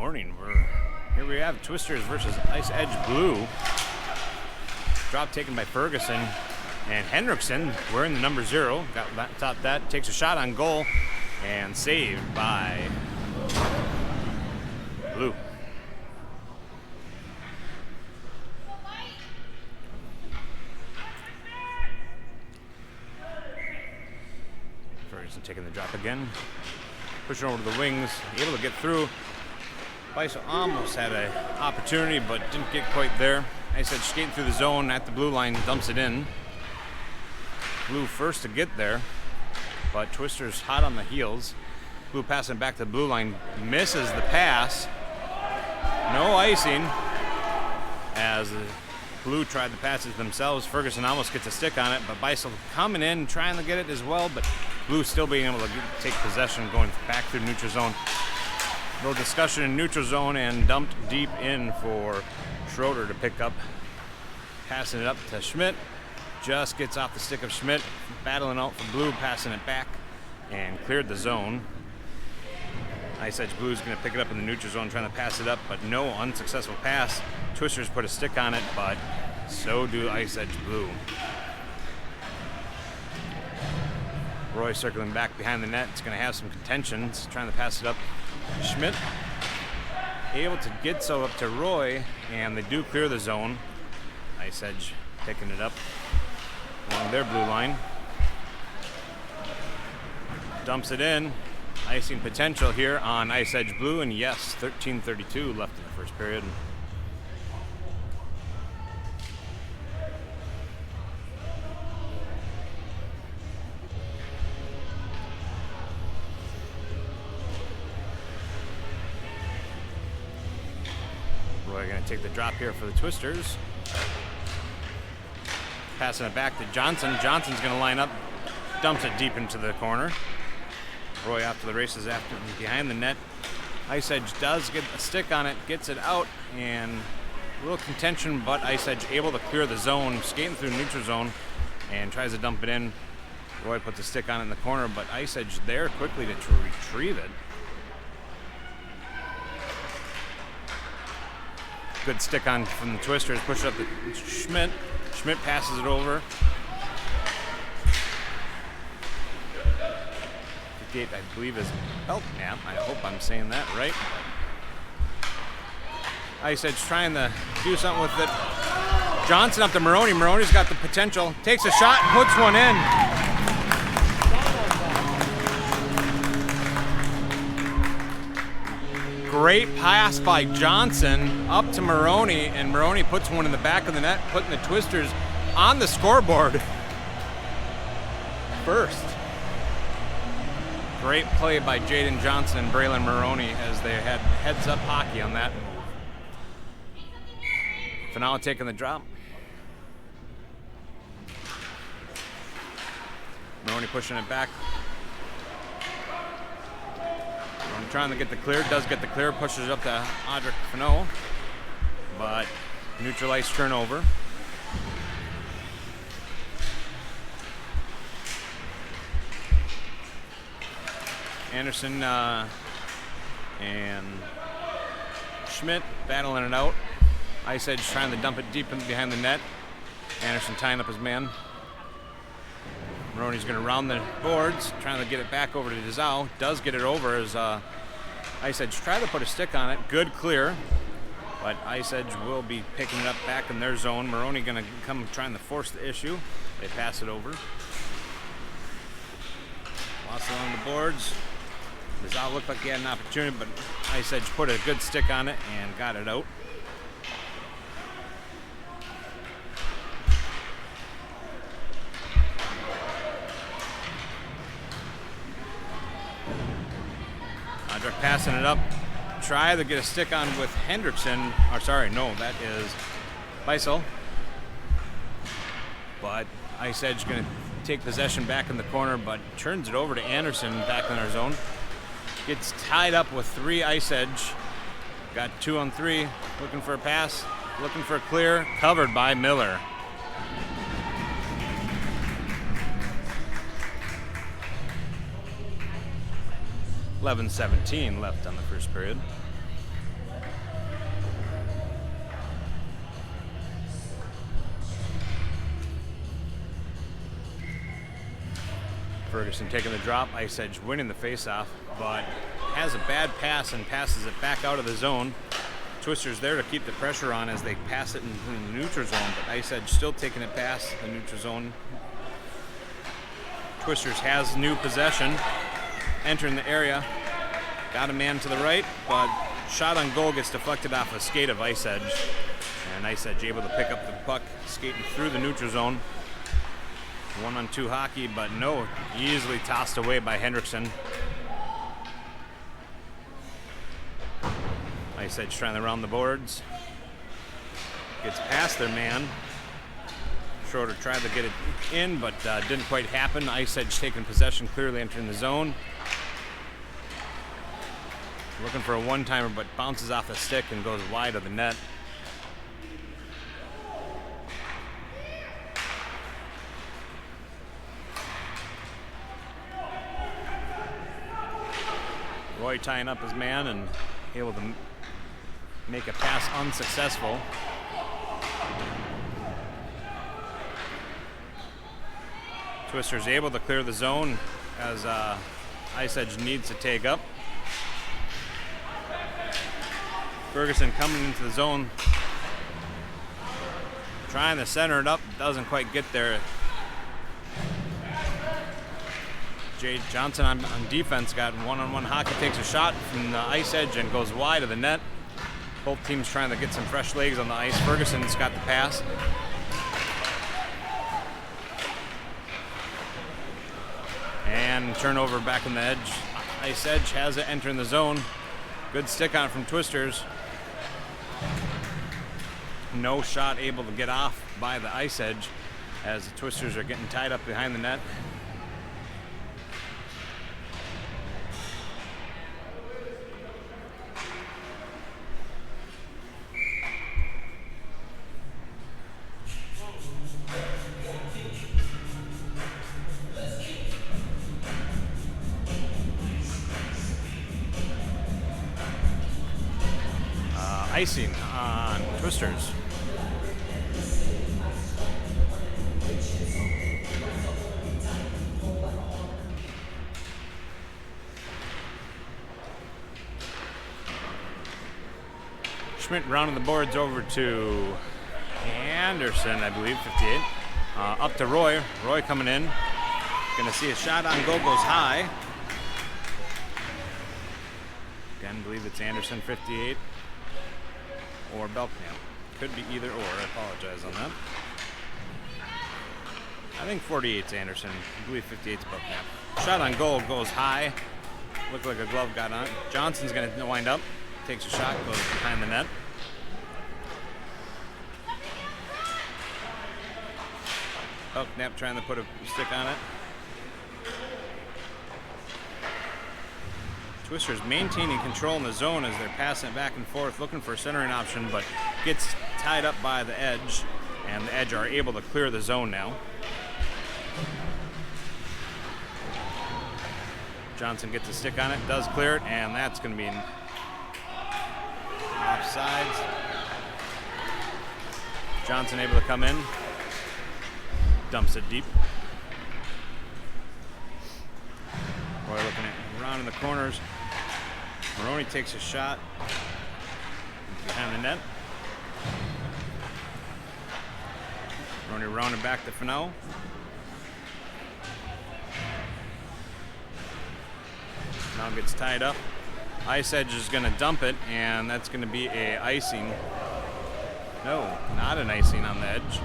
morning. Here we have Twisters versus Ice Edge Blue. Drop taken by Ferguson. And Hendrickson wearing the number 0. Got that, takes a shot on goal and saved by Blue. Ferguson taking the drop again. Pushing over to the wings, able to get through. Biessell almost had an opportunity, but didn't get quite there. Ice Edge skating through the zone at the blue line, dumps it in. Blue first to get there, but Twisters hot on the heels. Blue passing back to the blue line, misses the pass. No icing, as Blue tried to pass it themselves. Ferguson almost gets a stick on it, but Biessell coming in, trying to get it as well, but Blue still being able to take possession, going back through neutral zone. Little discussion in neutral zone and dumped deep in for Schroeder to pick up. Passing it up to Schmidt. Just gets off the stick of Schmidt. Battling out for Blue, passing it back and cleared the zone. Ice Edge Blue's going to pick it up in the neutral zone, trying to pass it up, but no unsuccessful pass. Twisters put a stick on it, but so do Ice Edge Blue. Roy circling back behind the net. It's going to have some contentions, trying to pass it up. Schmidt able to get so up to Roy, and they do clear the zone. Ice Edge picking it up along their blue line. Dumps it in. Icing potential here on Ice Edge Blue, and yes, 13:32 left in the first period. Roy going to take the drop here for the Twisters. Passing it back to Johnson. Johnson's going to line up, dumps it deep into the corner. Roy off to the races after behind the net. Ice Edge does get a stick on it, gets it out, and a little contention, but Ice Edge able to clear the zone, skating through neutral zone, and tries to dump it in. Roy puts a stick on it in the corner, but Ice Edge there quickly to retrieve it. Good stick on from the Twisters, push it up to Schmidt. Schmidt passes it over. 58, I believe, is Belknap. I hope I'm saying that right. Ice Edge trying to do something with it. Johnson up to Moroni. Moroni's got the potential. Takes a shot and puts one in. Great pass by Johnson up to Moroni, and Moroni puts one in the back of the net, putting the Twisters on the scoreboard first. Great play by Jayden Johnson and Braylen Moroni as they had heads-up hockey on that move. Finale taking the drop. Moroni pushing it back. Moroni trying to get the clear, does get the clear, pushes it up to Audric Finot, but neutral ice turnover. Anderson and Schmidt battling it out. Ice Edge trying to dump it deep in behind the net. Anderson tying up his man. Moroni's going to round the boards, trying to get it back over to Dizal. Does get it over as Ice Edge try to put a stick on it. Good clear, but Ice Edge will be picking it up back in their zone. Moroni going to come trying to force the issue. They pass it over. Lost it on the boards. Dizal looked like he had an opportunity, but Ice Edge put a good stick on it and got it out. Audric passing it up. Try to get a stick on with Hendrickson. Or sorry, no, that is Biessell. But Ice Edge going to take possession back in the corner, but turns it over to Anderson back in our zone. Gets tied up with 3 Ice Edge. Got 2 on 3. Looking for a pass. Looking for a clear. Covered by Miller. .11:17 left on the first period. Ferguson taking the drop, Ice Edge winning the faceoff, but has a bad pass and passes it back out of the zone. Twister's there to keep the pressure on as they pass it in the neutral zone, but Ice Edge still taking it past the neutral zone. Twisters has new possession, entering the area. Got a man to the right, but shot on goal gets deflected off a skate of Ice Edge. And Ice Edge able to pick up the puck, skating through the neutral zone. 1-on-2 hockey, but no, easily tossed away by Hendrickson. Ice Edge trying to round the boards. Gets past their man. Schroeder tried to get it in, but didn't quite happen. Ice Edge taking possession, clearly entering the zone. Looking for a one-timer, but bounces off the stick and goes wide of the net. Roy tying up his man and able to make a pass unsuccessful. Twister's able to clear the zone as Ice Edge needs to take up. Ferguson coming into the zone, trying to center it up, doesn't quite get there. Jay Johnson on defense got one-on-one hockey, takes a shot from the Ice Edge and goes wide of the net. Both teams trying to get some fresh legs on the ice. Ferguson's got the pass. And turnover back on the edge. Ice Edge has it entering the zone. Good stick on it from Twisters. No shot able to get off by the Ice Edge as the Twisters are getting tied up behind the net. Icing on Twisters. Schmidt rounding the boards over to Anderson, I believe, 58. Up to Roy. Roy coming in. Gonna see a shot on goal, goes high. Again, I believe it's Anderson, 58. Or Belknap. Could be either or. I apologize on that. I think 48's Anderson. I believe 58's Belknap. Shot on goal goes high. Looked like a glove got on it. Johnson's going to wind up. Takes a shot, goes behind the net. Belknap trying to put a stick on it. Twisters maintaining control in the zone as they're passing it back and forth, looking for a centering option, but gets tied up by the Edge, and the Edge are able to clear the zone now. Johnson gets a stick on it, does clear it, and that's going to be in offsides. Johnson able to come in, dumps it deep. Roy looking at around in the corners. Moroni takes a shot behind the net. Moroni rounding back to Fano. Now gets tied up. Ice Edge is going to dump it, and that's going to be a icing. No, not an icing on the edge.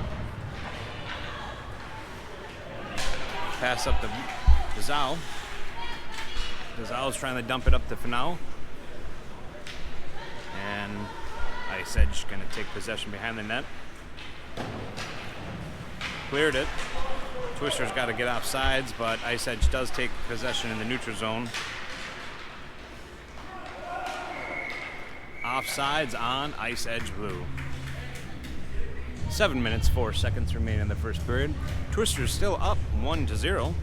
Pass up to Zhao. Zhao's trying to dump it up to Fano. And Ice Edge going to take possession behind the net. Cleared it. Twister's got to get off sides, but Ice Edge does take possession in the neutral zone. Offsides on Ice Edge blue. 7 minutes, 4 seconds remain in the first period. Twisters still up 1-0.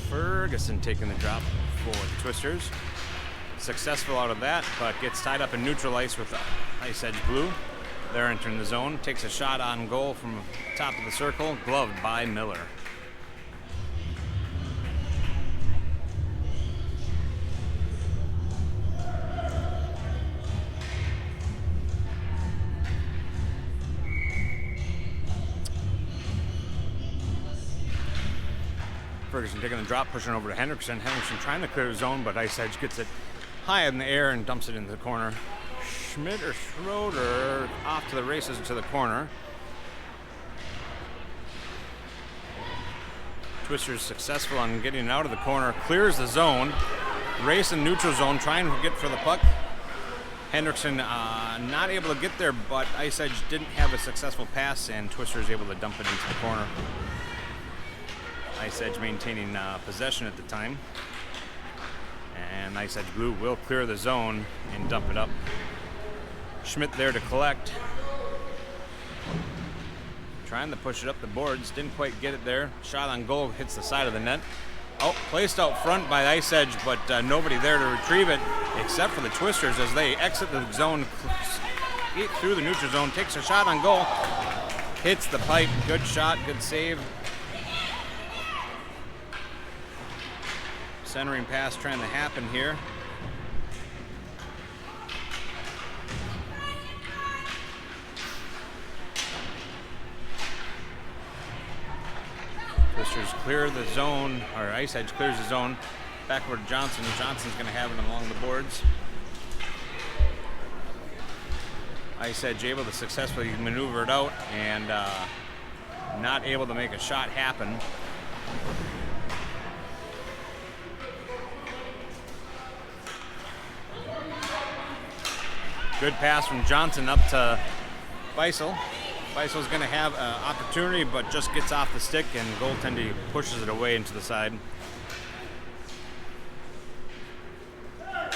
Ferguson taking the drop for the Twisters. successful out of that, but gets tied up in neutral ice with ice edge blue. They're entering the zone. Takes a shot on goal from top of the circle, gloved by Miller. Ferguson taking the drop, pushing over to Hendrickson. Hendrickson trying to clear the zone, but ice edge gets it high in the air and dumps it into the corner. Schmidt or Schroeder off to the races to the corner. Twister's successful on getting out of the corner, clears the zone, race in neutral zone, trying to get for the puck. Hendrickson not able to get there, but ice edge didn't have a successful pass, and Twister is able to dump it into the corner. Ice edge maintaining possession at the time. And ice edge blue will clear the zone and dump it up. Schmidt there to collect. Trying to push it up the boards, didn't quite get it there. Shot on goal, hits the side of the net. Oh, placed out front by ice edge, but nobody there to retrieve it except for the Twisters as they exit the zone, get through the neutral zone, takes a shot on goal, hits the pipe. Good shot, good save. Centering pass trying to happen here. Twisters clear the zone, or ice edge clears the zone. Back over to Johnson. Johnson's going to have it along the boards. Ice edge able to successfully maneuver it out and not able to make a shot happen. Good pass from Johnson up to Biessell. Biessell's going to have an opportunity, but just gets off the stick, and goaltender pushes it away into the side. A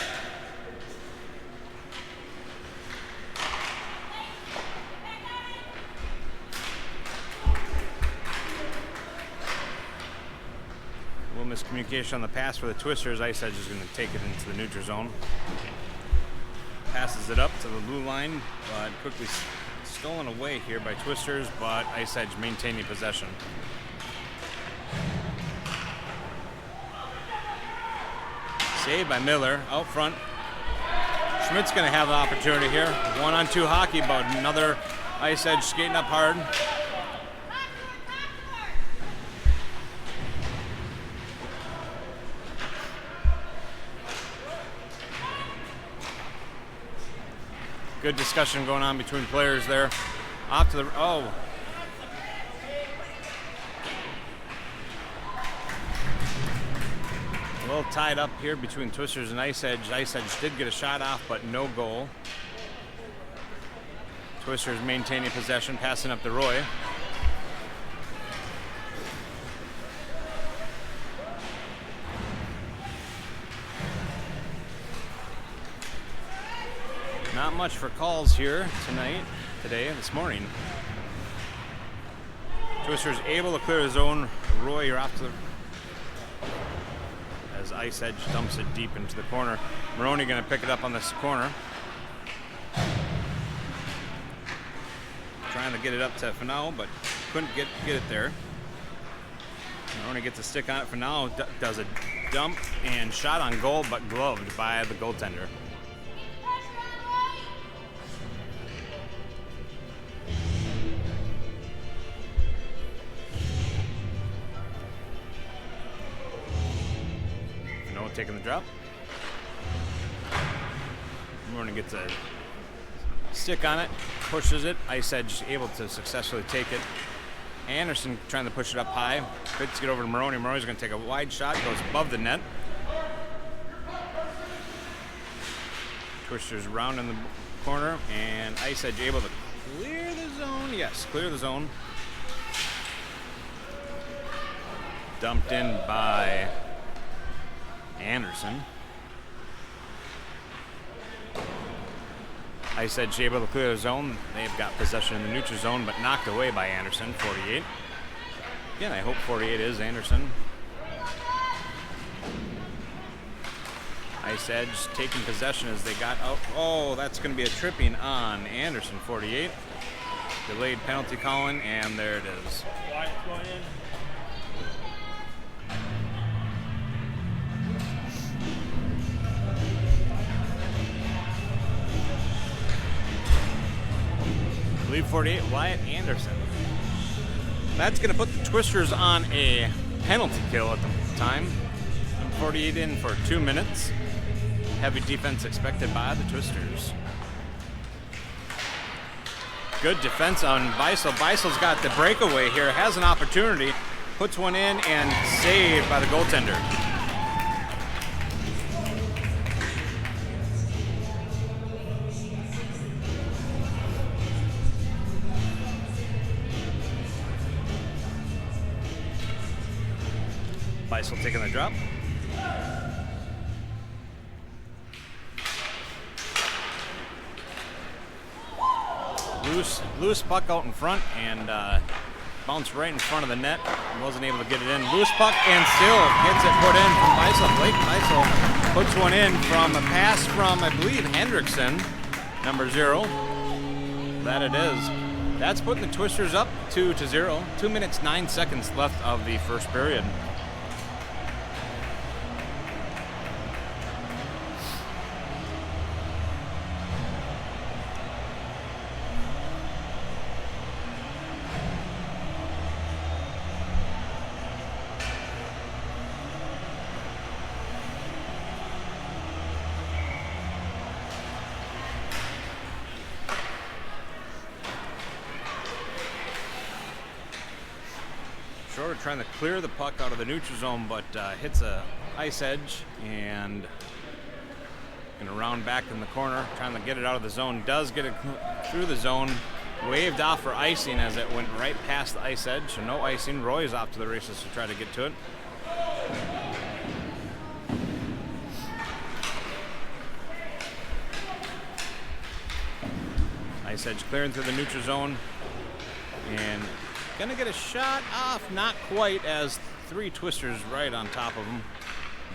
little miscommunication on the pass for the Twisters. Ice edge is going to take it into the neutral zone. Passes it up to the blue line, but quickly stolen away here by Twisters, but ice edge maintaining possession. Saved by Miller out front. Schmidt's going to have an opportunity here. 1-on-2 hockey, but another ice edge skating up hard. Good discussion going on between players there. Off to the, oh. A little tied up here between Twisters and ice edge. Ice edge did get a shot off, but no goal. Twisters maintaining possession, passing up to Roy. Not much for calls here this morning. Twisters able to clear the zone. Roy, you're off to the, as ice edge dumps it deep into the corner. Moroni going to pick it up on this corner. Trying to get it up to Fanau, but couldn't get it there. Moroni gets a stick on it. Fanau does a dump and shot on goal, but gloved by the goaltender. Taking the drop. Moroni gets a stick on it, pushes it. Ice edge able to successfully take it. Anderson trying to push it up high. Good to get over to Moroni. Moroni's going to take a wide shot, goes above the net. Twisters round in the corner, and ice edge able to clear the zone. Yes, clear the zone. Dumped in by Anderson. Ice edge able to clear the zone. They've got possession in the neutral zone, but knocked away by Anderson, 48. Again, I hope 48 is Anderson. Ice Ice Edge taking possession as they got out. Oh, that's going to be a tripping on Anderson, 48. Delayed penalty calling, and there it is. Wyatt's going in. Lead 48, Wyatt Anderson. That's going to put the Twisters on a penalty kill at the time. 48 in for 2 minutes. Heavy defense expected by the Twisters. Good defense on Biessell. Biessell's got the breakaway here, has an opportunity, puts one in, and saved by the goaltender. Biessell taking the drop. Loose puck out in front and bounced right in front of the net. Wasn't able to get it in. Loose puck and still gets it put in from Biessell. Blake Biessell puts one in from a pass from, I believe, Hendrickson, number 0. That it is. That's putting the Twisters up 2-0. 2 minutes 9 seconds left of the first period. Shorter trying to clear the puck out of the neutral zone, but hits a ice edge and gonna round back in the corner, trying to get it out of the zone. Does get it through the zone, waved off for icing as it went right past the ice edge, so no icing. Roy is off to the races to try to get to it. Ice edge clearing through the neutral zone and gonna get a shot off, not quite, as 3 Twisters right on top of him,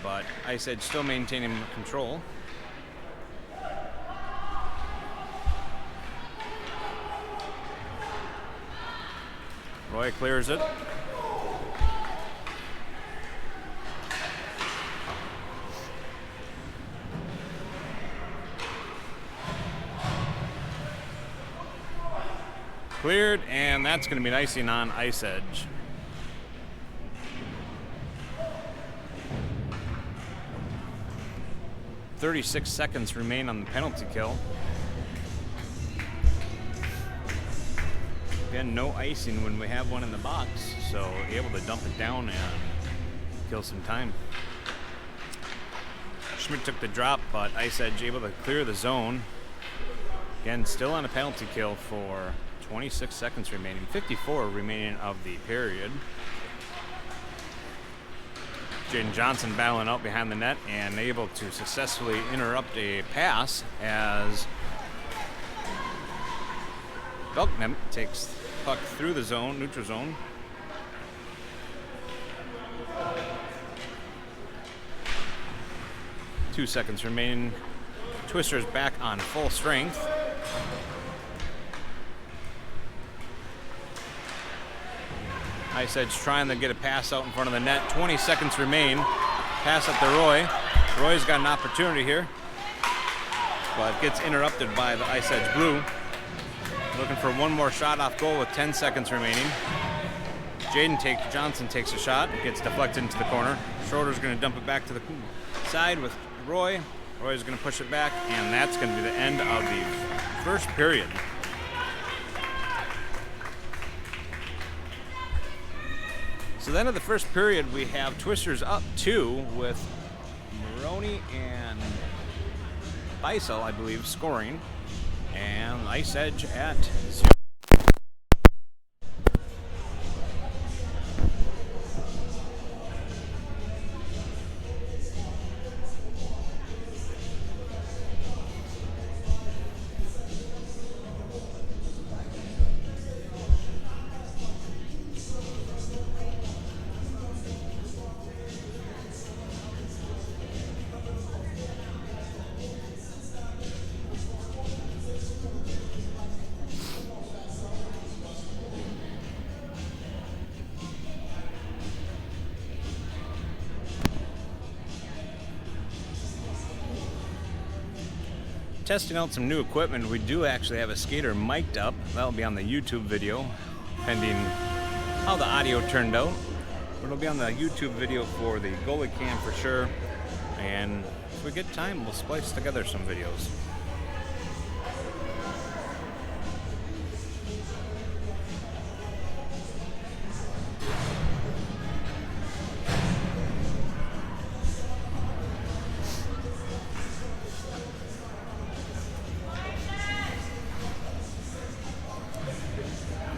but Ice Edge still maintaining control. Roy clears it. Cleared, and that's going to be an icing on Ice Edge. .36 seconds remain on the penalty kill. Again, no icing when we have one in the box, so able to dump it down and kill some time. Schmidt took the drop, but Ice Edge able to clear the zone. Again, still on a penalty kill for 26 seconds remaining, 54 remaining of the period. Jayden Johnson battling out behind the net and able to successfully interrupt a pass as Belknap takes the puck through the zone, neutral zone. Two seconds remaining. Twisters back on full strength. Ice Edge trying to get a pass out in front of the net. 20 seconds remain. Pass up to Roy. Roy's got an opportunity here, but gets interrupted by the Ice Edge Blue. Looking for one more shot off goal with 10 seconds remaining. Johnson takes a shot. Gets deflected into the corner. Schroeder's going to dump it back to the side with Roy. Roy's going to push it back, and that's going to be the end of the first period. So then of the first period, we have Twisters up 2 with Moroni and Biessell, I believe, scoring, and Ice Edge at 0. testing out some new equipment. We do actually have a skater mic'd up. That'll be on the YouTube video, pending how the audio turned out. But it'll be on the YouTube video for the Goalie Cam for sure. And if we get time, we'll splice together some videos.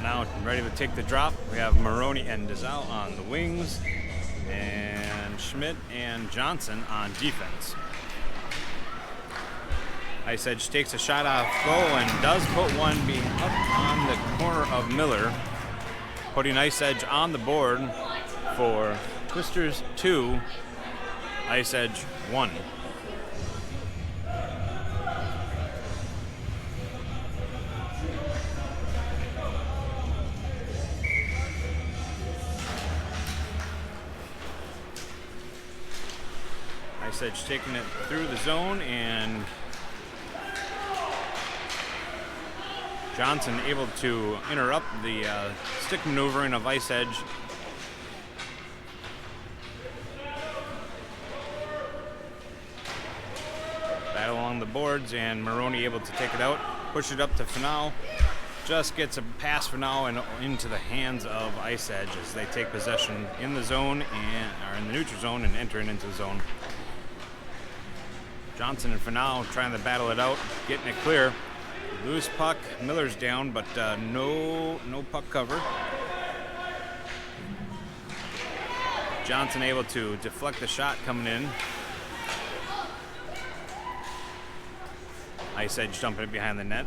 Now ready to take the drop. We have Moroni and Dizal on the wings, and Schmidt and Johnson on defense. Ice Edge takes a shot off goal and does put one up on the corner of Miller, putting Ice Edge on the board for Twisters 2, Ice Edge 1. Ice Edge taking it through the zone, and Johnson able to interrupt the stick maneuvering of Ice Edge. Battle along the boards, and Moroni able to take it out, push it up to Fanal. Just gets a pass for now and into the hands of Ice Edge as they take possession in the zone or in the neutral zone and entering into the zone. Johnson and Fanal trying to battle it out, getting it clear. Loose puck, Miller's down, but no puck cover. Johnson able to deflect the shot coming in. Ice Edge dumping it behind the net.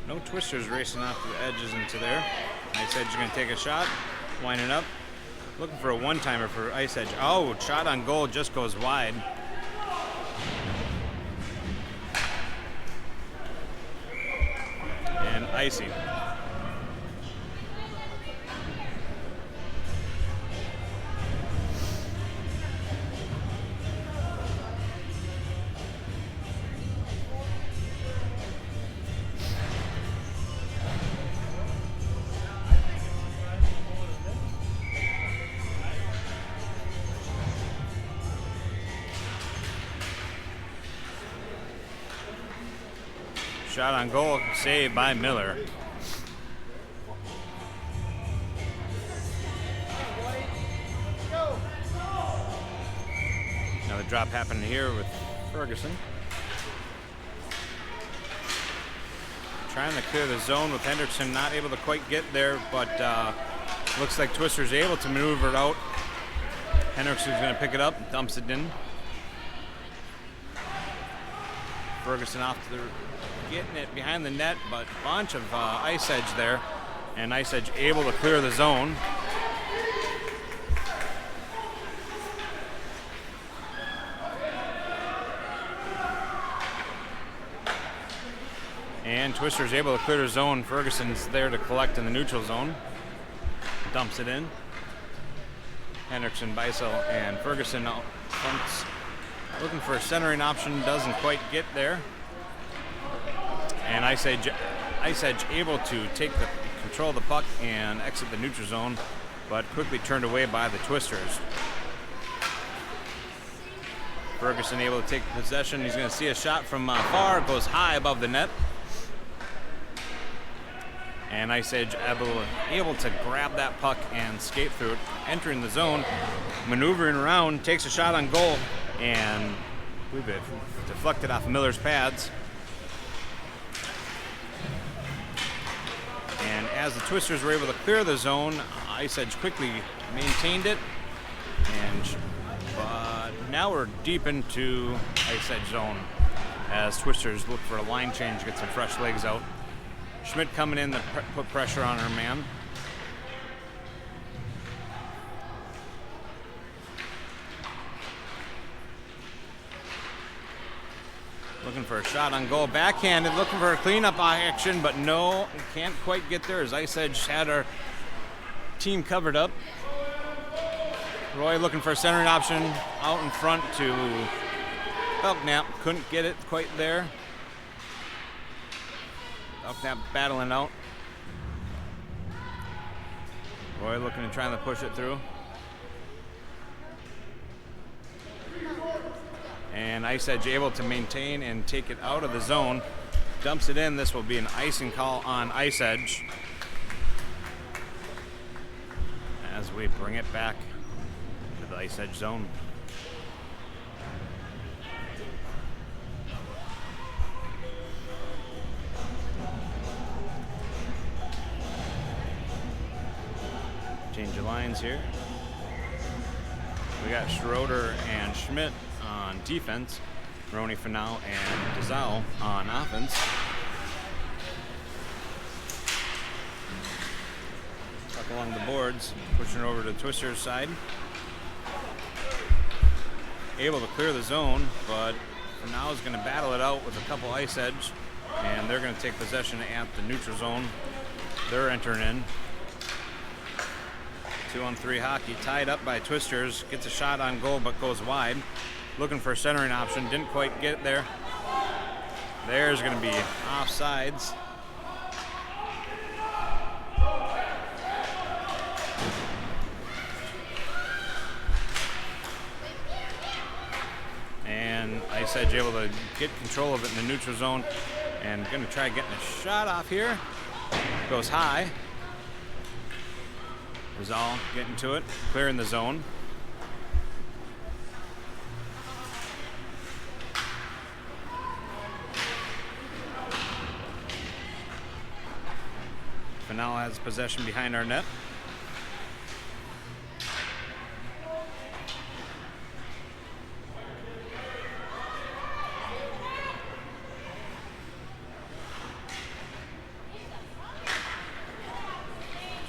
No Twisters racing off the edges into there. Ice Edge is going to take a shot, winding up. Looking for a one-timer for Ice Edge. Oh, shot on goal just goes wide. And icing. Shot on goal, saved by Miller. Another drop happening here with Ferguson. Trying to clear the zone with Hendrickson, not able to quite get there, but looks like Twister's able to maneuver it out. Hendrickson's going to pick it up, dumps it in. Ferguson off to the getting it behind the net, but a bunch of Ice Edge there, and Ice Edge able to clear the zone. And Twister's able to clear the zone. Ferguson's there to collect in the neutral zone. Dumps it in. Hendrickson, Biessell, and Ferguson out front. Looking for a centering option, doesn't quite get there. And Ice Edge able to take the control of the puck and exit the neutral zone, but quickly turned away by the Twisters. Ferguson able to take possession. He's going to see a shot from far, goes high above the net. And Ice Edge able to grab that puck and skate through it, entering the zone, maneuvering around, takes a shot on goal, and we've been deflected off Miller's pads. And as the Twisters were able to clear the zone, Ice Edge quickly maintained it. But now we're deep into Ice Edge zone as Twisters look for a line change, get some fresh legs out. Schmidt coming in to put pressure on her man. Looking for a shot on goal, backhanded, looking for a cleanup action, but no, can't quite get there as Ice Edge had our team covered up. Roy looking for a centering option out in front to Belknap, couldn't get it quite there. Up that battling out. Roy looking to try to push it through. And Ice Edge able to maintain and take it out of the zone. Dumps it in. This will be an icing call on Ice Edge as we bring it back to the Ice Edge zone. Change of lines here. We got Schroeder and Schmidt on defense, Moroni, Finau, and DeZal on offense. Tuck along the boards, pushing it over to Twister's side. Able to clear the zone, but Finau is going to battle it out with a couple Ice Edge, and they're going to take possession at the neutral zone. They're entering in. 2-on-3 hockey, tied up by Twisters, gets a shot on goal but goes wide. Looking for a centering option, didn't quite get there. There's going to be offsides. And Ice Edge able to get control of it in the neutral zone and going to try getting a shot off here. Goes high. Rizal getting to it, clearing the zone. Finau has possession behind our net.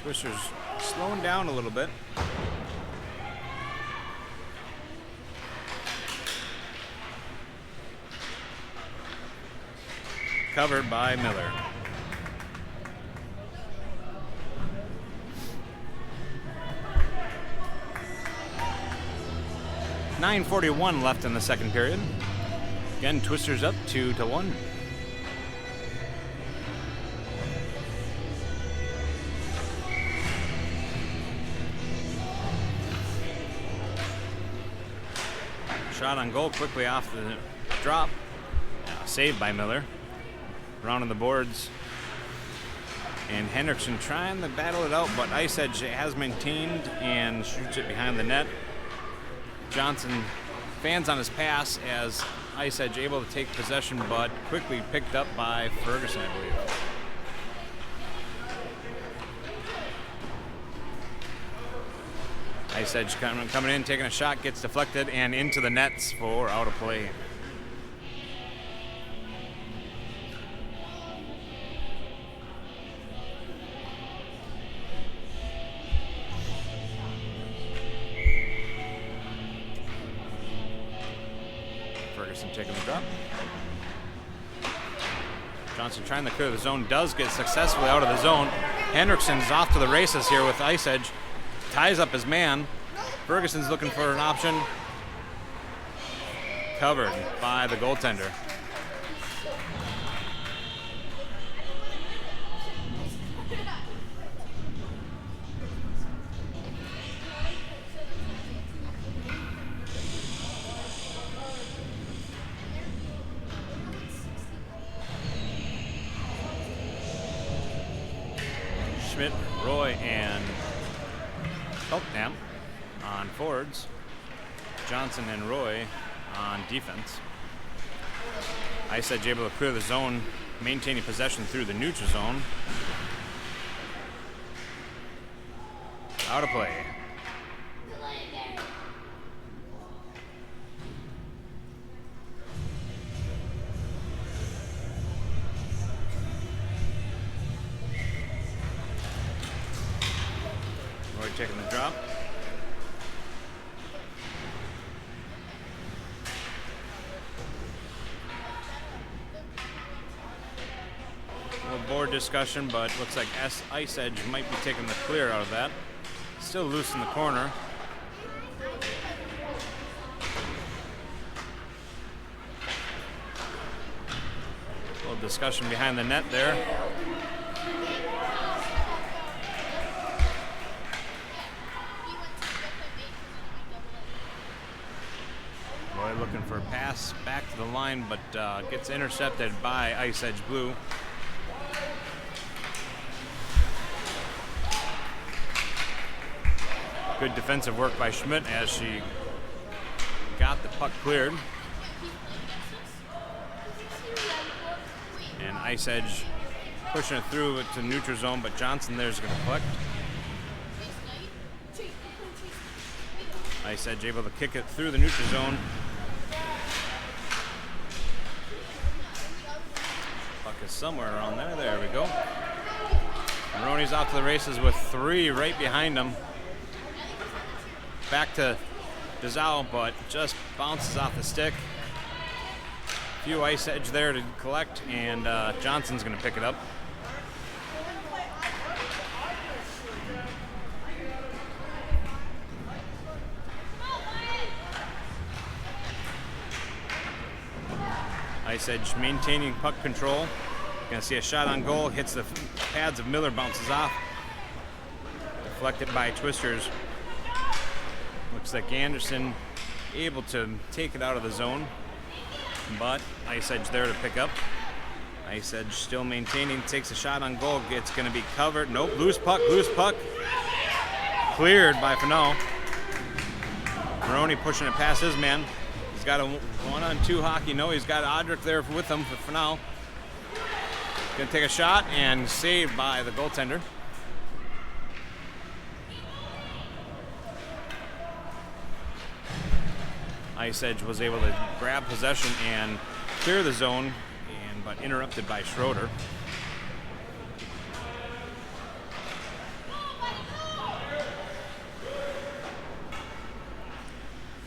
Twisters slowing down a little bit. Covered by Miller. .941 left in the second period. Again, Twisters up 2-1. Shot on goal quickly off the drop. Saved by Miller. Around on the boards. And Hendrickson trying to battle it out, but Ice Edge has maintained and shoots it behind the net. Johnson fans on his pass as Ice Edge able to take possession, but quickly picked up by Ferguson, I believe. Ice Edge coming in, taking a shot, gets deflected and into the nets for out of play. Ferguson taking the drop. Johnson trying to clear the zone, does get successfully out of the zone. Hendrickson's off to the races here with Ice Edge. Ties up his man. Ferguson's looking for an option. Covered by the goaltender. Schmidt, Roy, and Feltnam on forwards. Johnson and Roy on defense. Ice Edge able to clear the zone, maintaining possession through the neutral zone. Out of play. Roy taking the drop. Board discussion, but looks like Ice Edge might be taking the clear out of that. Still loose in the corner. A little discussion behind the net there. Roy looking for a pass back to the line, but gets intercepted by Ice Edge Blue. Good defensive work by Schmidt as she got the puck cleared. And Ice Edge pushing it through to neutral zone, but Johnson there's going to collect. Ice Edge able to kick it through the neutral zone. Puck is somewhere around there. There we go. Moroni's out to the races with 3 right behind him. Back to Dezau, but just bounces off the stick. Few Ice Edge there to collect, and Johnson's going to pick it up. Ice Edge maintaining puck control. Going to see a shot on goal, hits the pads of Miller, bounces off. Deflected by Twisters. Looks like Anderson able to take it out of the zone, but Ice Edge there to pick up. Ice Edge still maintaining, takes a shot on goal. It's going to be covered. Nope, loose puck. Cleared by Fanal. Moroni pushing it past his man. He's got a 1-on-2 hockey. No, he's got Audric there with him for Fanal. Going to take a shot and saved by the goaltender. Ice Edge was able to grab possession and clear the zone, but interrupted by Schroeder.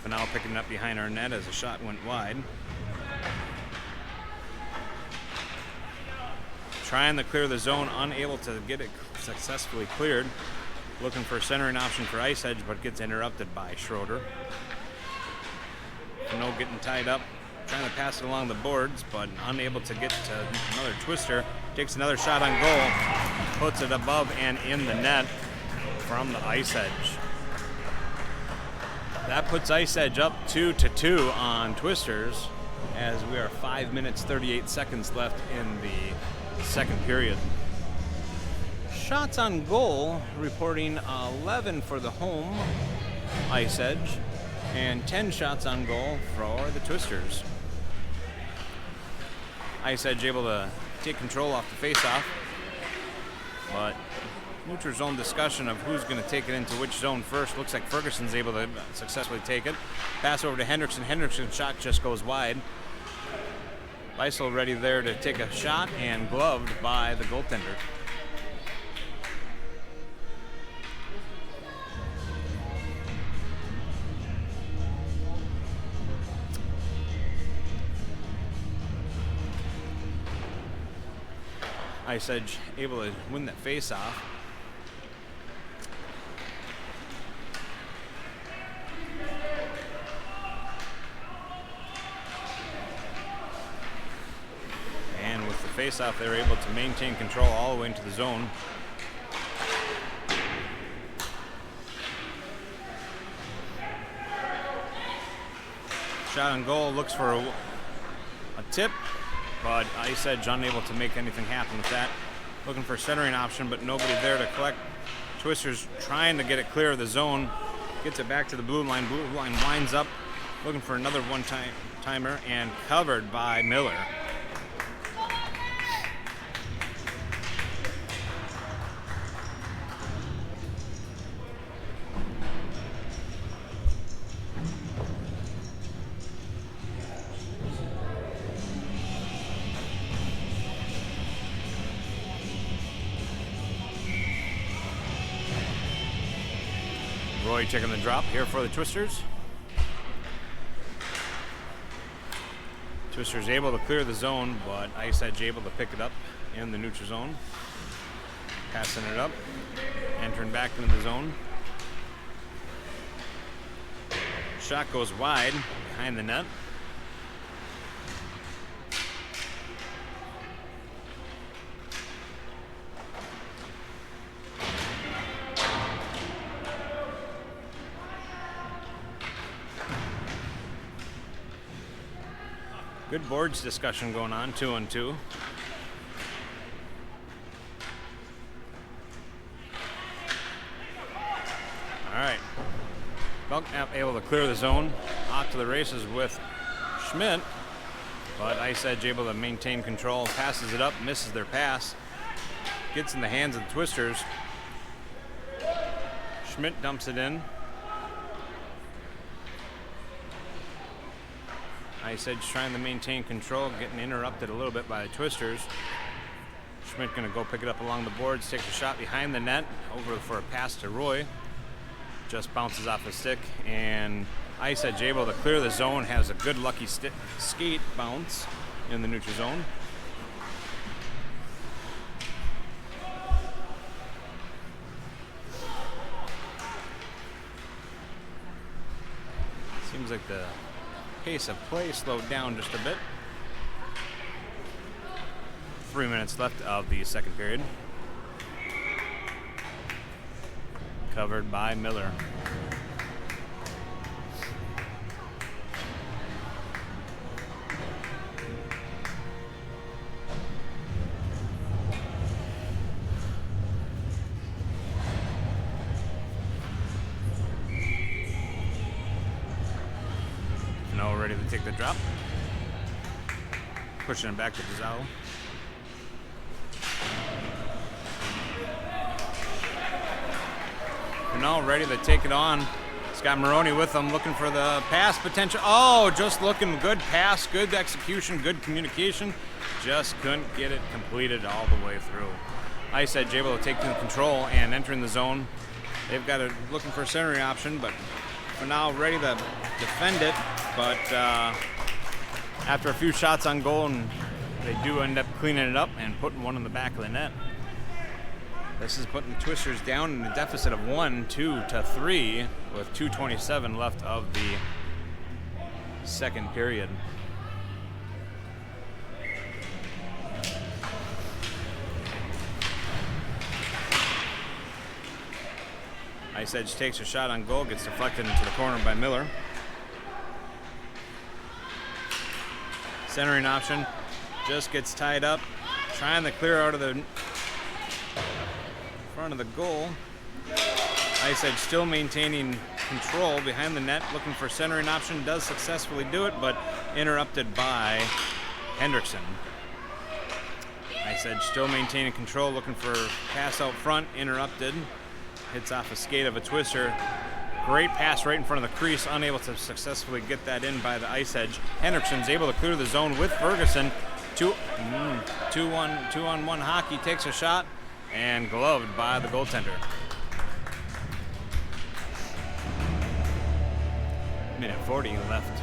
Fanal picking it up behind our net as a shot went wide. Trying to clear the zone, unable to get it successfully cleared. Looking for a centering option for Ice Edge, but gets interrupted by Schroeder. Fanal getting tied up, trying to pass it along the boards, but unable to get to another Twister. Takes another shot on goal, puts it above and in the net from the Ice Edge. That puts Ice Edge up 2-2 on Twisters, as we are 5 minutes 38 seconds left in the second period. Shots on goal reporting 11 for the home Ice Edge, and 10 shots on goal for the Twisters. Ice Edge able to take control off the faceoff, but neutral zone discussion of who's going to take it into which zone first. Looks like Ferguson's able to successfully take it. Pass over to Hendrickson. Hendrickson's shot just goes wide. Biessell ready there to take a shot and gloved by the goaltender. Ice Edge able to win that face-off. And with the face-off, they were able to maintain control all the way into the zone. Shot on goal, looks for a tip, but Ice Edge unable to make anything happen with that. Looking for a centering option, but nobody there to collect. Twisters trying to get it clear of the zone. Gets it back to the blue line. Blue line winds up, looking for another one-timer, and covered by Miller. Roy taking the drop here for the Twisters. Twisters able to clear the zone, but Ice Edge able to pick it up in the neutral zone. Passing it up, entering back into the zone. Shot goes wide behind the net. Good boards discussion going on, 2-on-2. All right. Belknap able to clear the zone. Off to the races with Schmidt, but Ice Edge able to maintain control. Passes it up, misses their pass. Gets in the hands of the Twisters. Schmidt dumps it in. Ice Edge trying to maintain control, getting interrupted a little bit by the Twisters. Schmidt gonna go pick it up along the boards, takes a shot behind the net, over for a pass to Roy. Just bounces off a stick, and Ice Edge able to clear the zone, has a good lucky skate bounce in the neutral zone. Seems like the pace of play slowed down just a bit. 3 minutes left of the second period. Covered by Miller. Now ready to take the drop. Pushing it back to Biessell. Now ready to take it on. He's got Moroni with him, looking for the pass potential. Oh, just looking good pass, good execution, good communication. Just couldn't get it completed all the way through. Ice Edge able to take control and entering the zone. They've got it looking for a centering option, but for now ready to defend it. But after a few shots on goal, and they do end up cleaning it up and putting one in the back of the net. This is putting the Twisters down in a deficit of 1-2-3 with 2:27 left of the second period. Ice Edge takes a shot on goal, gets deflected into the corner by Miller. Centering option, just gets tied up, trying to clear out of the front of the goal. Ice Edge still maintaining control behind the net, looking for centering option, does successfully do it, but interrupted by Hendrickson. Ice Edge still maintaining control, looking for pass out front, interrupted. Hits off a skate of a Twister. Great pass right in front of the crease, unable to successfully get that in by the Ice Edge. Hendrickson's able to clear the zone with Ferguson. 2-on-1 hockey, takes a shot, and gloved by the goaltender. Minute 40 left.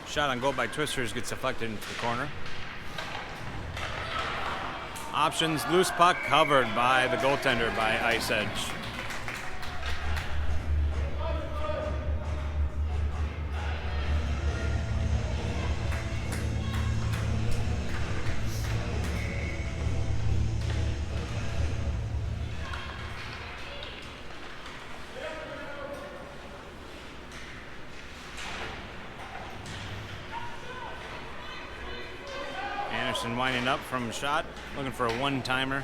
Shot on goal by Twisters gets deflected into the corner. Options, loose puck, covered by the goaltender by Ice Edge. Winding up from a shot, looking for a one-timer.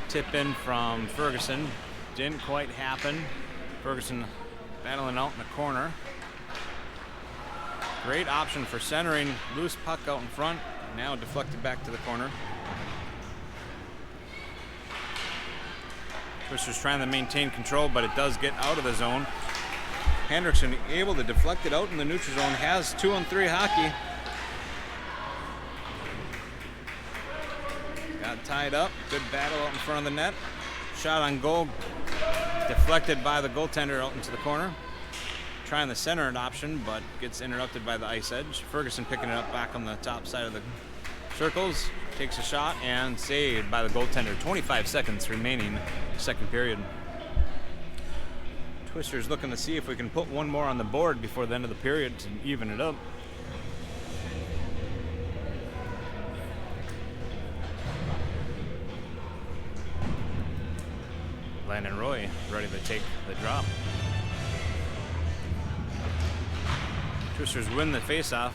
Tip in from Ferguson, didn't quite happen. Ferguson battling out in the corner. Great option for centering, loose puck out in front, now deflected back to the corner. Twisters trying to maintain control, but it does get out of the zone. Hendrickson able to deflect it out in the neutral zone, has 2-on-3 hockey. Got tied up, good battle out in front of the net. Shot on goal, deflected by the goaltender out into the corner. Trying the center option, but gets interrupted by the Ice Edge. Ferguson picking it up back on the top side of the circles, takes a shot, and saved by the goaltender. 25 seconds remaining, second period. Twisters looking to see if we can put one more on the board before the end of the period to even it up. Landon Roy ready to take the drop. Twisters win the faceoff.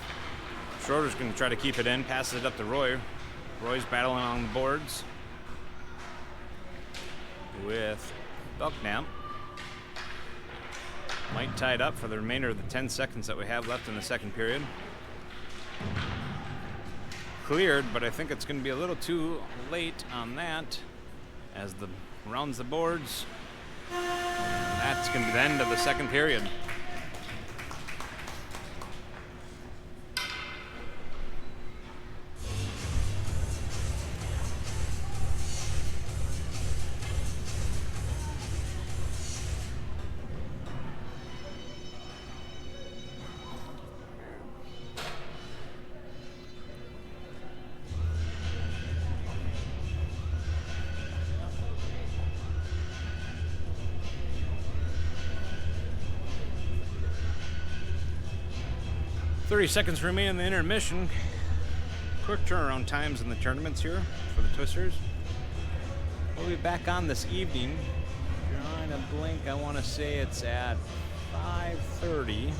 Schroeder's going to try to keep it in, passes it up to Roy. Roy's battling on the boards with Belknap. Might tie it up for the remainder of the 10 seconds that we have left in the second period. Cleared, but I think it's going to be a little too late on that as the rounds the boards. That's going to be the end of the second period. .30 seconds remain in the intermission. Quick turnaround times in the tournaments here for the Twisters. We'll be back on this evening. Trying to blink, I want to say it's at 5:30.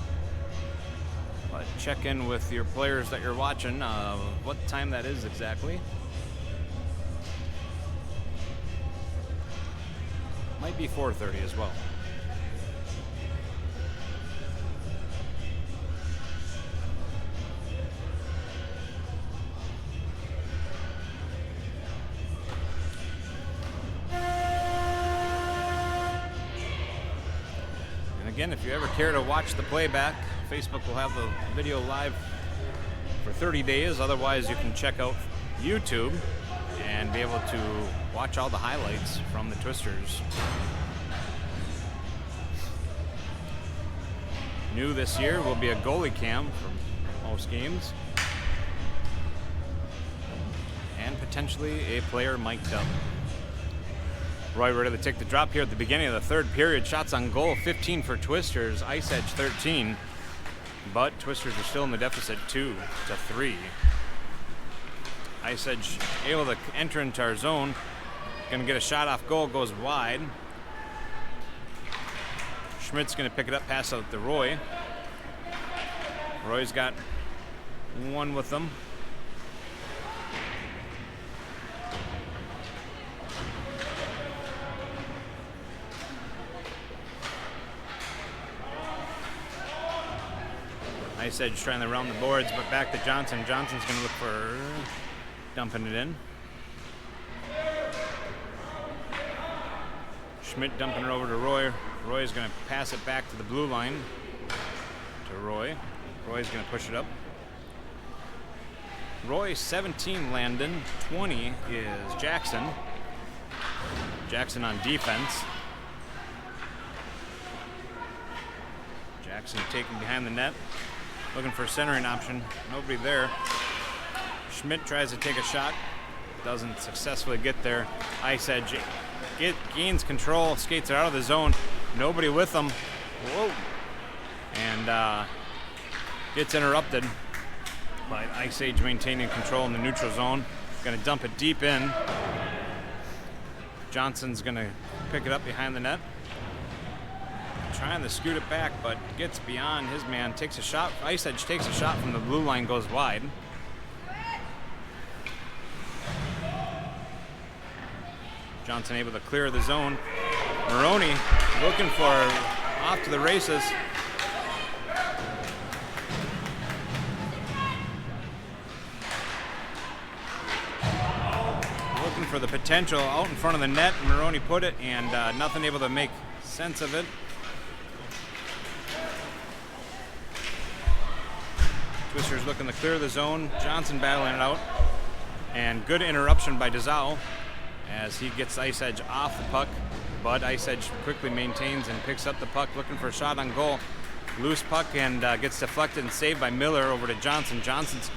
But check in with your players that you're watching, what time that is exactly. Might be 4:30 as well. Again, if you ever care to watch the playback, Facebook will have the video live for 30 days. Otherwise, you can check out YouTube and be able to watch all the highlights from the Twisters. New this year will be a goalie cam for most games. And potentially a player mic'd up. Roy ready to take the drop here at the beginning of the third period. Shots on goal, 15 for Twisters, ice edge 13. But Twisters are still in the deficit 2-3. Ice edge able to enter into our zone. Gonna get a shot off goal, goes wide. Schmidt's gonna pick it up, pass out to Roy. Roy's got one with them. Ice edge trying to round the boards, but back to Johnson. Johnson's going to look for dumping it in. Schmidt dumping it over to Roy. Roy's going to pass it back to the blue line to Roy. Roy's going to push it up. Roy 17, Landon 20 is Jackson. Jackson on defense. Jackson taken behind the net. Looking for a centering option. Nobody there. Schmidt tries to take a shot. Doesn't successfully get there. Ice edge. Gains control. Skates it out of the zone. Nobody with him. Whoa. And gets interrupted by Ice Edge maintaining control in the neutral zone. Going to dump it deep in. Johnson's going to pick it up behind the net. Trying to scoot it back, but gets beyond his man. Takes a shot. Ice Edge takes a shot from the blue line, goes wide. Johnson able to clear the zone. Moroni looking for off to the races. Looking for the potential out in front of the net. Moroni put it, and nothing able to make sense of it. Twisters looking to clear the zone. Johnson battling it out. And good interruption by Dazal as he gets Ice Edge off the puck. But Ice Edge quickly maintains and picks up the puck, looking for a shot on goal. Loose puck and gets deflected and saved by Miller over to Johnson. Johnson's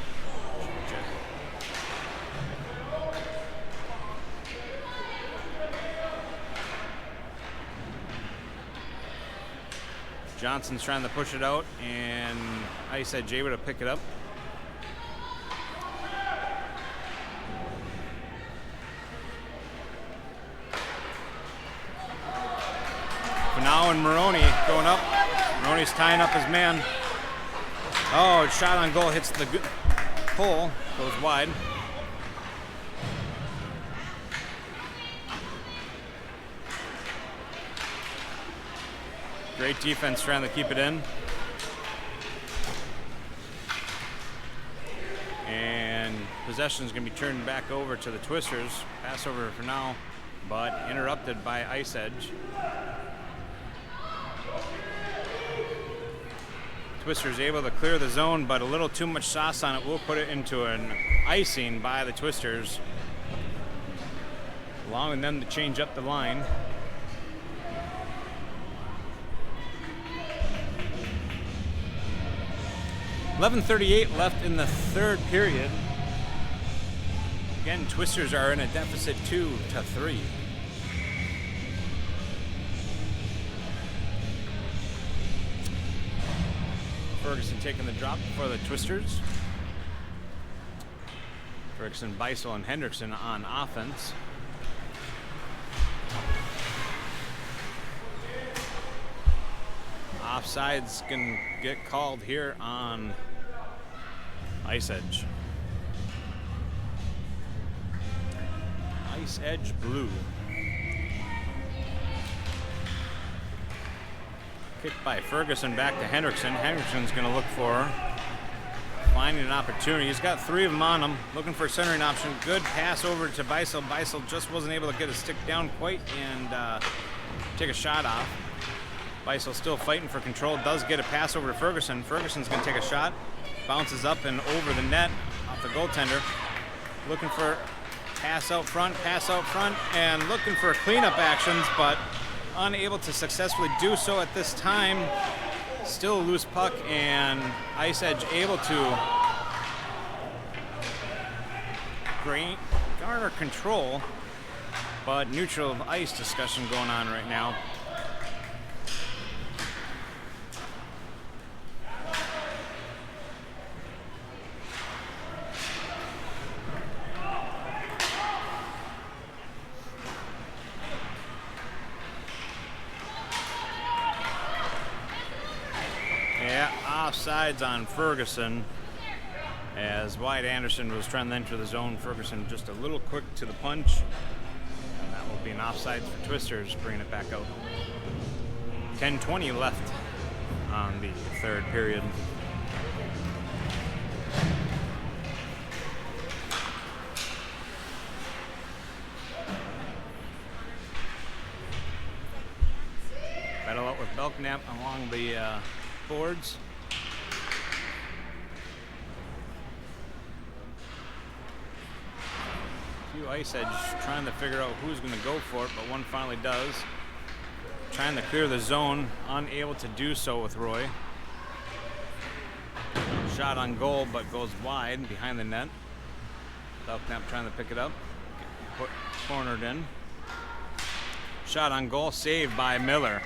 Johnson's trying to push it out, and Ice Edge able to pick it up. Now and Moroni going up. Moroni's tying up his man. Oh, shot on goal hits the pole, goes wide. Great defense trying to keep it in. And possession is going to be turned back over to the Twisters. Pass over for now, but interrupted by Ice Edge. Twisters able to clear the zone, but a little too much sauce on it will put it into an icing by the Twisters, allowing them to change up the line. .11:38 left in the third period. Again, Twisters are in a deficit 2-3. Ferguson taking the drop for the Twisters. Ferguson, Biessell, and Hendrickson on offense. Offside's gonna get called here on Ice Edge. Ice Edge blue. Kicked by Ferguson back to Hendrickson. Hendrickson's going to look for finding an opportunity. He's got 3 of them on him, looking for a centering option. Good pass over to Biessell. Biessell just wasn't able to get his stick down quite and take a shot off. Biessell still fighting for control. Does get a pass over to Ferguson. Ferguson's going to take a shot. Bounces up and over the net off the goaltender. Looking for pass out front, and looking for cleanup actions, but unable to successfully do so at this time. Still a loose puck, and Ice Edge able to garner control, but neutral of ice discussion going on right now. Offsides on Ferguson, as Wyatt Anderson was trying to enter the zone. Ferguson just a little quick to the punch, and that will be an offsides for Twisters, bringing it back out. 10:20 left on the third period. Battle out with Belknap along the boards. Ice Edge trying to figure out who's going to go for it, but one finally does. Trying to clear the zone, unable to do so with Roy. Shot on goal, but goes wide behind the net. Belknap trying to pick it up, get cornered in. Shot on goal, saved by Miller.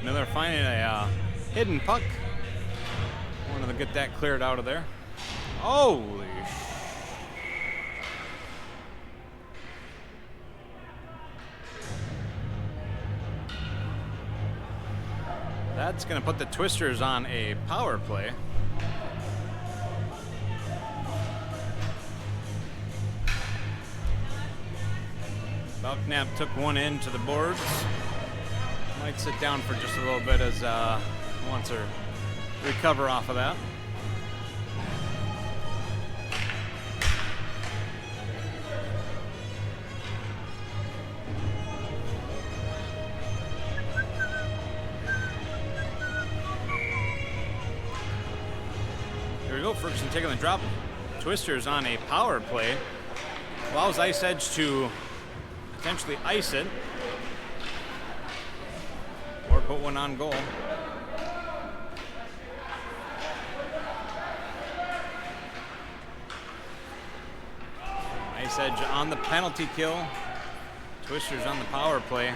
Miller finding a hidden puck. Wanted to get that cleared out of there. Holy That's going to put the Twisters on a power play. Belknap took one into the boards. Might sit down for just a little bit as wants to recover off of that. Here we go, Ferguson taking the drop. Twisters on a power play. Allows Ice Edge to potentially ice it or put one on goal. Ice Edge on the penalty kill. Twisters on the power play.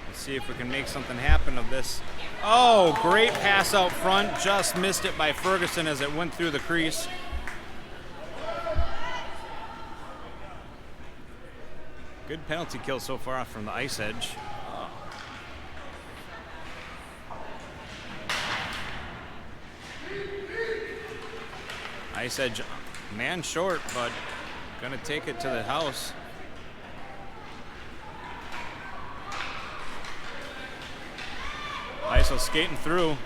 Let's see if we can make something happen of this. Oh, great pass out front. Just missed it by Ferguson as it went through the crease. Good penalty kill so far from the Ice Edge. Ice Edge, man short, but gonna take it to the house. Biessell skating through,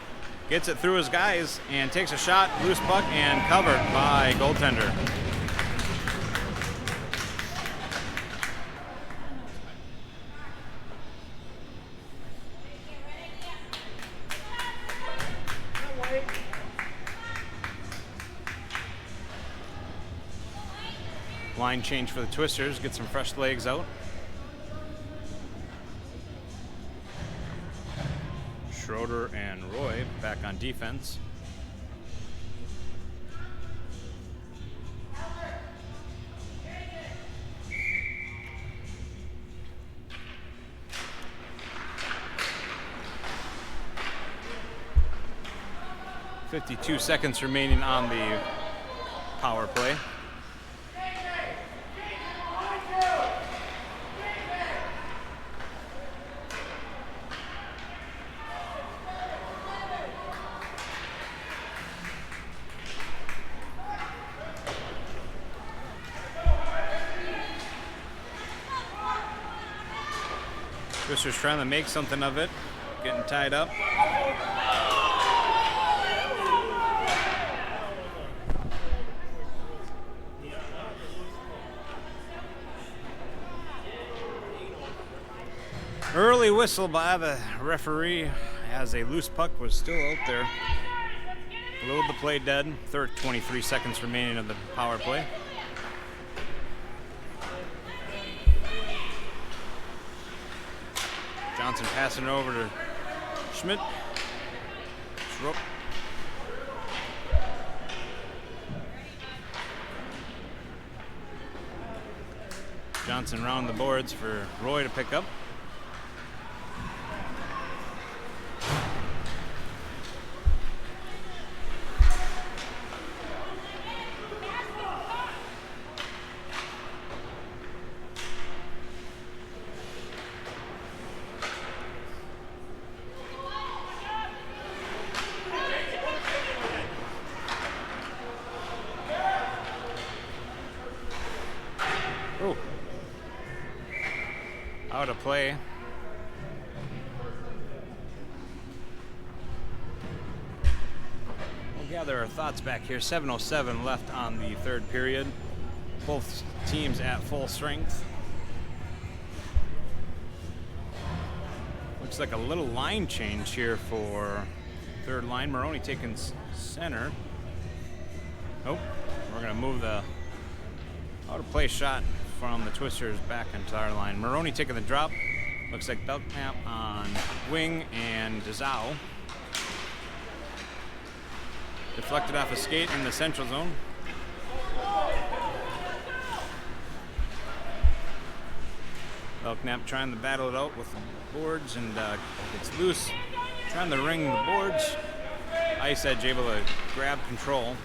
gets it through his guys, and takes a shot, loose puck, and covered by goaltender. Line change for the Twisters, get some fresh legs out. Schroeder and Roy back on defense. .52 seconds remaining on the power play. Twisters trying to make something of it, getting tied up. Early whistle by the referee as a loose puck was still out there. Below the play dead. 23 seconds remaining of the power play. Johnson passing it over to Schmidt. Schroep. Johnson round the boards for Roy to pick up. Out of play. We'll gather our thoughts back here. 7:07 left on the third period. Both teams at full strength. Looks like a little line change here for third line. Moroni taking center. Oh, we're gonna move the out of play shot from the Twisters back into our line. Moroni taking the drop. Looks like Belknap on wing and Dazau. Deflected off a skate in the central zone. Belknap trying to battle it out with the boards and gets loose. Trying to ring the boards. Ice Edge able to grab control.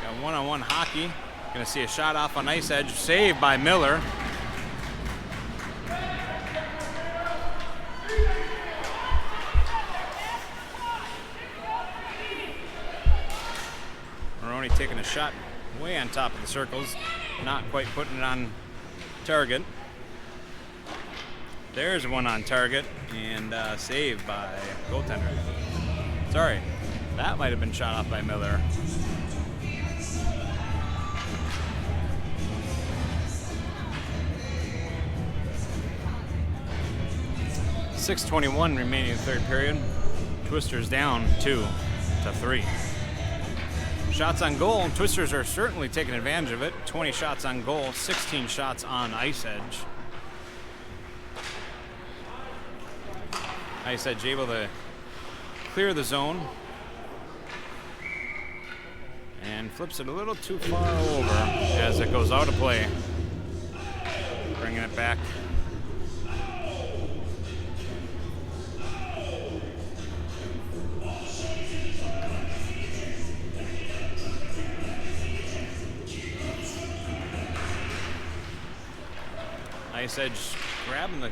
Got one-on-one hockey. Gonna see a shot off on Ice Edge, saved by Miller. Moroni taking a shot way on top of the circles, not quite putting it on target. There's one on target and saved by goaltender. Sorry, that might have been shot off by Miller. 6:21 remaining in the third period. Twisters down 2-3. Shots on goal, Twisters are certainly taking advantage of it. 20 shots on goal, 16 shots on ice edge. Ice edge able to clear the zone. And flips it a little too far over as it goes out of play. Bringing it back. Ice edge grabbing the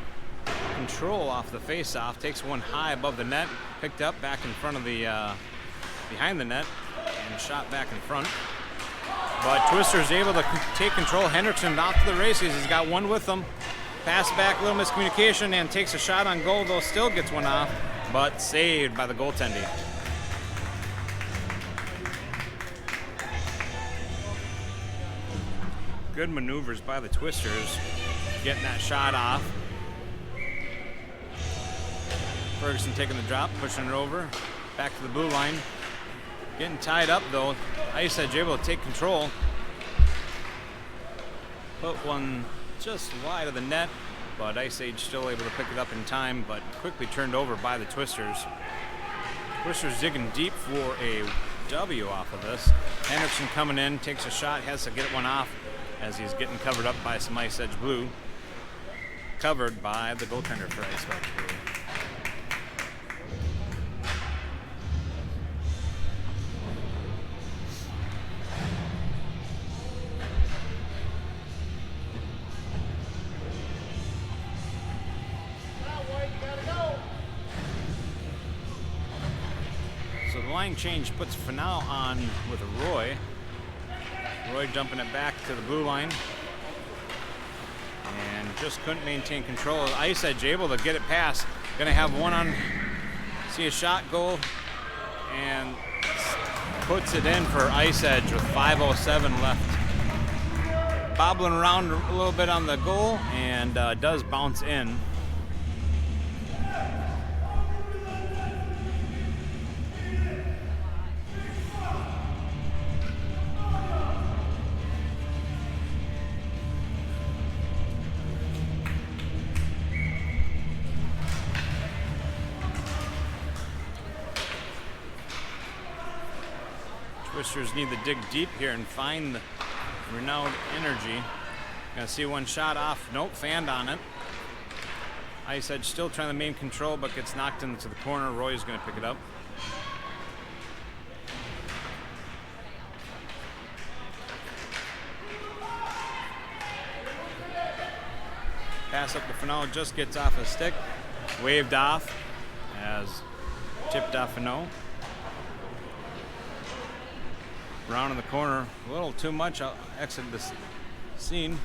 control off the face-off, takes one high above the net, picked up back in front of the, behind the net, and shot back in front. But Twister's able to take control. Hendrickson off to the races. He's got one with him. Pass back, a little miscommunication, and takes a shot on goal, though still gets one off, but saved by the goaltending. Good maneuvers by the Twisters, getting that shot off. Ferguson taking the drop, pushing it over, back to the blue line. Getting tied up though. Ice edge able to take control. Put one just wide of the net, but Ice Edge still able to pick it up in time, but quickly turned over by the Twisters. Twisters digging deep for a W off of this. Hendrickson coming in, takes a shot, has to get one off as he's getting covered up by some Ice Edge blue. Covered by the goaltender for Ice Edge blue. Line change puts Fanal on with Roy. Roy dumping it back to the blue line. And just couldn't maintain control. Ice Edge able to get it past. Gonna have one on, see a shot goal, and puts it in for Ice Edge with 5:07 left. Bobbling around a little bit on the goal and does bounce in. Twisters need to dig deep here and find the renowned energy. Gonna see one shot off. Nope, fanned on it. Ice Edge still trying to maintain control, but gets knocked into the corner. Roy's gonna pick it up. Pass up the Fano, just gets off a stick. Waved off as tipped off Fano. Round in the corner, a little too much. I'll exit this scene.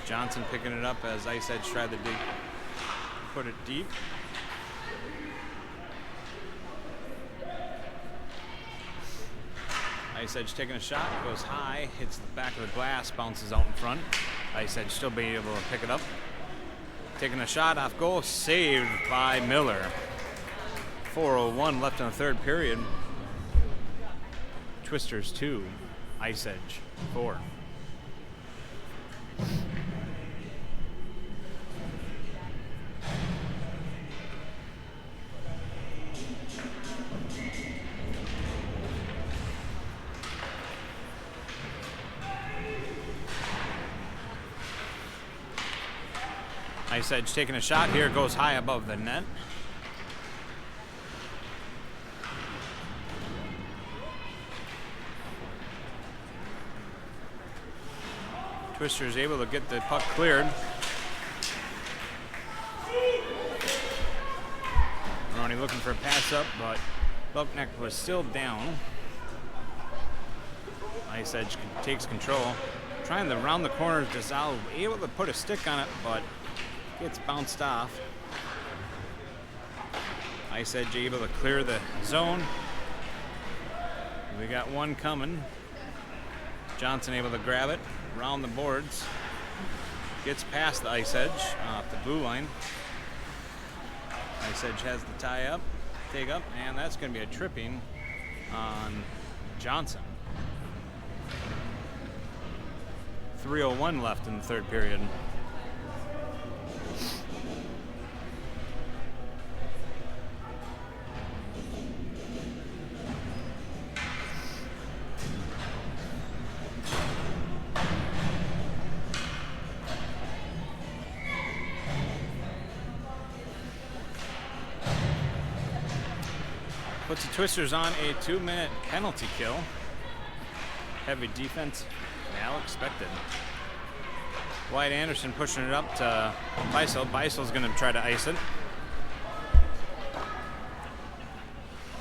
Johnson picking it up as Ice Edge tried to put it deep. Ice Edge taking a shot, goes high, hits the back of the glass, bounces out in front. Ice Edge still being able to pick it up. Taking a shot off goal, saved by Miller. 4:01 left in the third period. Twisters 2, Ice Edge 4. Ice Edge taking a shot here, goes high above the net. Twister is able to get the puck cleared. Moroni looking for a pass up, but Buckneck was still down. Ice Edge takes control. Trying to round the corner, Desal able to put a stick on it, but gets bounced off. Ice Edge able to clear the zone. We got one coming. Johnson able to grab it, round the boards. Gets past the Ice Edge off the blue line. Ice Edge has the take up, and that's going to be a tripping on Johnson. 3:01 left in the third period. Puts the Twisters on a 2-minute penalty kill. Heavy defense now expected. Wyatt Anderson pushing it up to Biessell. Biessell's going to try to ice it.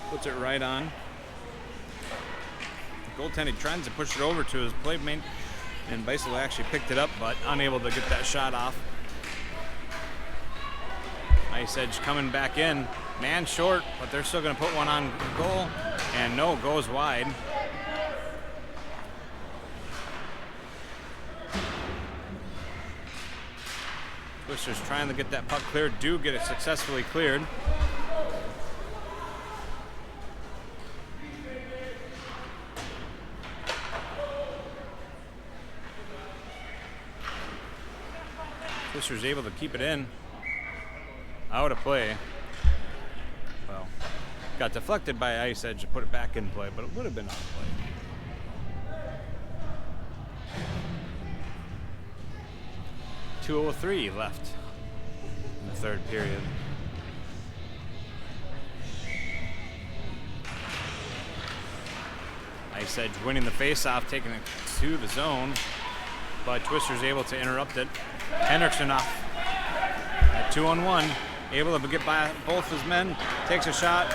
Puts it right on. The goaltender tries to push it over to his playmate, and Biessell actually picked it up, but unable to get that shot off. Ice Edge coming back in. Man short, but they're still going to put one on goal, and no, goes wide. Twisters trying to get that puck cleared, do get it successfully cleared. Twisters able to keep it in. Out of play. Well, got deflected by Ice Edge to put it back in play, but it would have been out of play. .203 left in the third period. Ice Edge winning the face-off, taking it to the zone, but Twister's able to interrupt it. Hendrickson off at 2-on-1, able to get by both his men, takes a shot,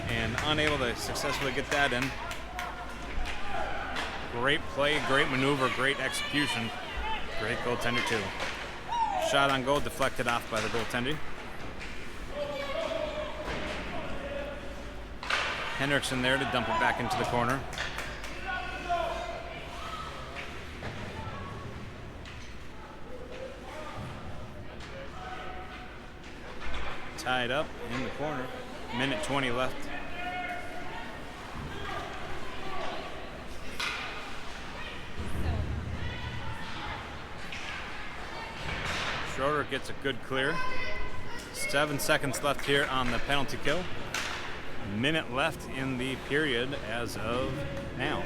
and unable to successfully get that in. Great play, great maneuver, great execution. Great goaltender too. Shot on goal, deflected off by the goaltender. Hendrickson there to dump it back into the corner. Tied up in the corner. Minute 20 left. Schroeder gets a good clear. 7 seconds left here on the penalty kill. Minute left in the period as of now.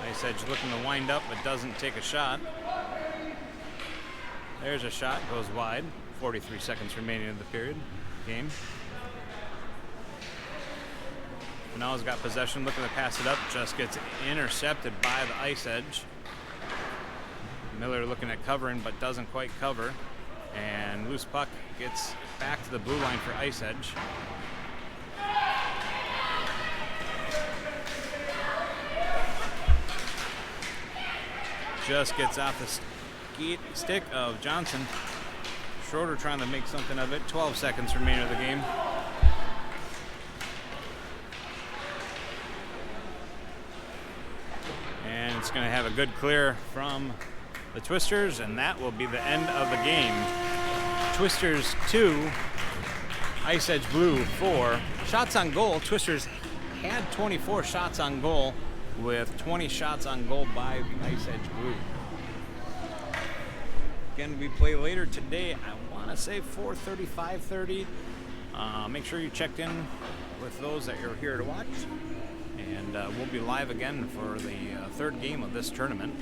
Ice Edge looking to wind up, but doesn't take a shot. There's a shot, goes wide. 43 seconds remaining in the period. Game. Now's got possession, looking to pass it up, just gets intercepted by the Ice Edge. Miller looking at covering, but doesn't quite cover. And loose puck gets back to the blue line for Ice Edge. Just gets off the stick of Johnson. Schroeder trying to make something of it. 12 seconds remaining of the game. And it's going to have a good clear from the Twisters, and that will be the end of the game. Twisters 2, Ice Edge Blue 4. Shots on goal, Twisters had 24 shots on goal with 20 shots on goal by the Ice Edge Blue. Again, we play later today. I want to say 4:30, 5:30. Make sure you checked in with those that you're here to watch. And we'll be live again for the third game of this tournament.